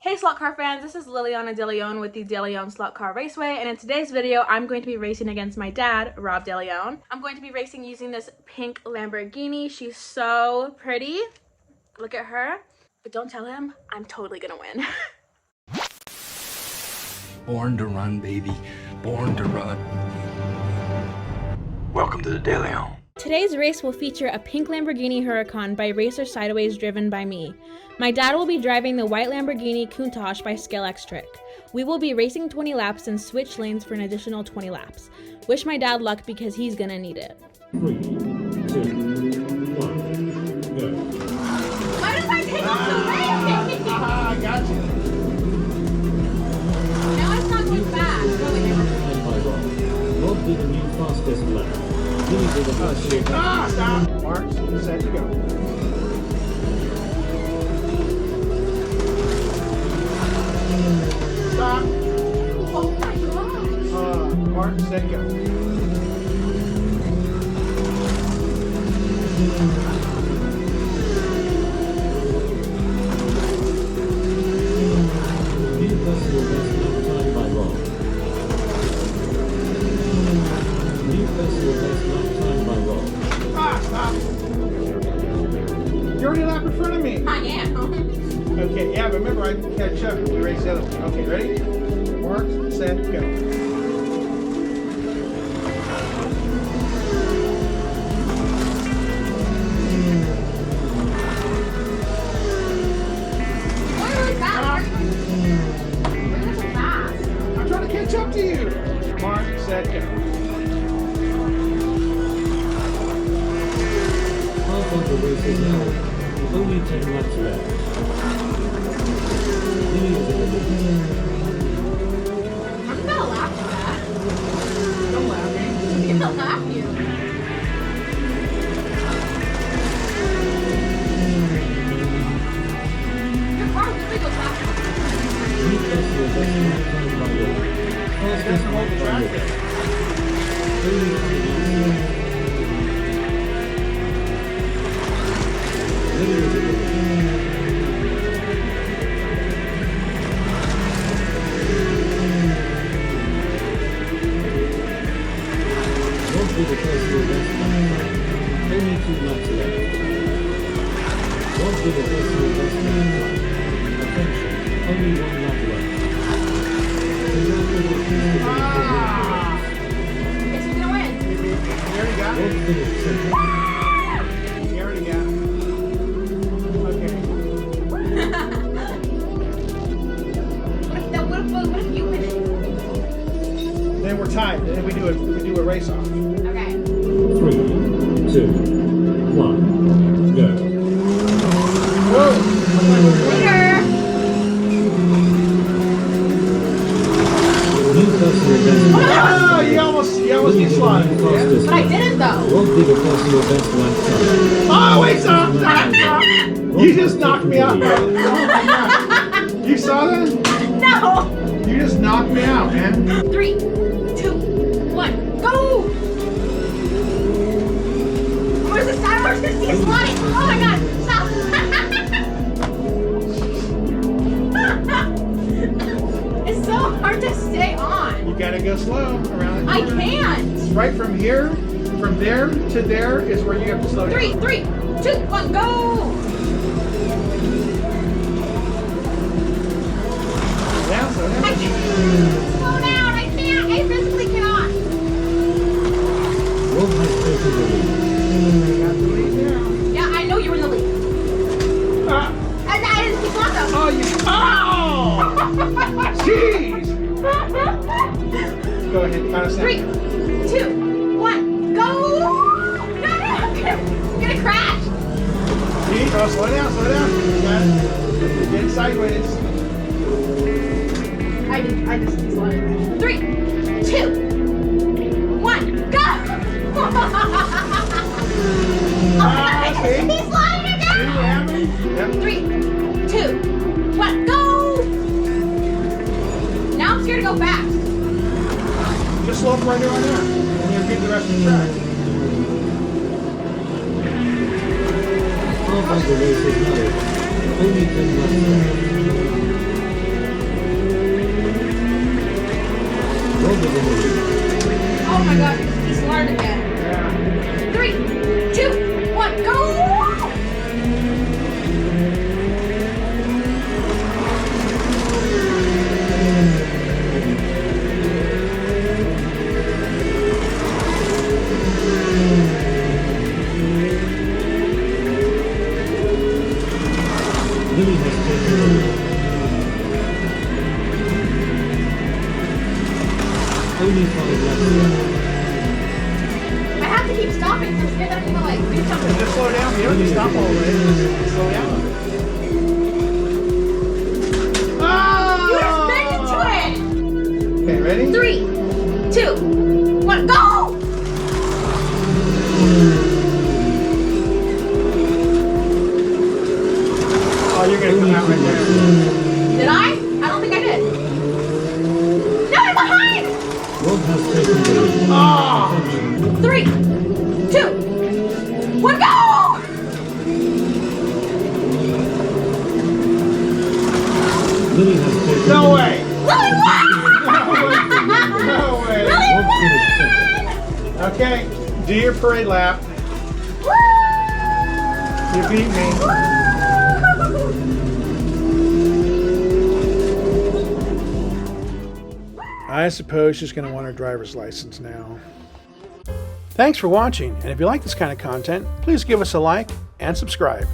Hey slot car fans, this is Liliana DeLeon with the DeLeon Slot Car Raceway, and in today's video I'm going to be racing against my dad, Rob DeLeon. I'm going to be racing using this pink Lamborghini. She's so pretty. Look at her. But don't tell him, I'm totally gonna win. Born to run, baby. Born to run. Welcome to the DeLeon. Today's race will feature a pink Lamborghini Huracan by Racer Sideways driven by me. My dad will be driving the white Lamborghini Countach by Scalex Trick. We will be racing 20 laps and switch lanes for an additional 20 laps. Wish my dad luck because he's gonna need it. 3, 2, 1, go. Why does I take off the way? I got you. Now it's not going fast. Rob did the new fastest lap. Lili did the first year. Stop! Mark, set to go. Stop. Oh my god. Mark, set, go. New personal best lap time by Rob. New personal best lap time by Rob. Stop! You're already a lap in front of me. I am. Okay, yeah, but remember I can catch up if we race the other one. Okay, ready? Mark, set, go. I'm trying to catch up to you. Mark, set, go. Half of the race is now. Only 10 laps left. Lili is in the lead. I'm gonna laugh at that. Don't laugh. I'm gonna laugh at you. Your car really goes faster. New personal best lap time by Rob. Fastest lap by Rob. Only 10 laps left. Lili is in the lead. Rob did the personal best lap time. Only 2 laps left. Rob did the personal best lap time. Attention, only 1 lap left. Congratulations. Guess who's gonna win? You already got Rob it. finished second. You already got it. Okay. What if you win it? Then we're tied. Then we do a race off. Okay. 3, 2, 1, go. Whoa! Later! New personal best lap. Oh, you almost get slotted. Yeah. But I didn't though. Rob did a personal best lap time. Oh, wait, stop! You just knocked me out, bro. You saw that? No! You just knocked me out, man. 3, 2, 1, go! Where's the side? Where's this? He's sliding! Oh my god! Stop! It's so hard to stay on. You gotta go slow around the I corner. can't. Right from here, from there to there is where you have to slow down. 3, 2, 1, go! Down, slow down. I can't. Slow down. I can't. I physically cannot. Rob has taken the lead. You got the lead now. Yeah, I know you're in the lead. Ah. And I didn't keep on though. Oh, you. Oh! Jeez! Go ahead, count us down. 3, 2, 1, go! No, I'm gonna crash. See? Oh, slow down, slow down. You got it. Get sideways. I just slid. 3, 2, 1, go! see? He's sliding See again! what happened? Yep. 3, 2, 1, go! Now I'm scared to go fast. Just slow up right there on there. And you'll get the rest of the track. Half of the race is now. Only 10 laps left. Well done, Lily. Oh my god, he's smart again. 3, 2, 1, go! Lily has taken over. Only 5 laps left. I have to keep stopping because I'm scared that I'm gonna like do something. Just slow down. You don't have to stop all the way. Just slow down. You just bang into it! Okay, ready? 3, 2, 1, go! Oh, you're gonna come out right there. Did I? I don't think I did. No, I'm behind! Rob has taken the lead. Oh! 3, 2, 1, go! Lily has taken No the lead. way! Lily won! No way! Lily Rob finished won! second. Okay, do your parade lap. Woo! You beat me. I suppose she's going to want her driver's license now. Thanks for watching, and if you like this kind of content, please give us a like and subscribe.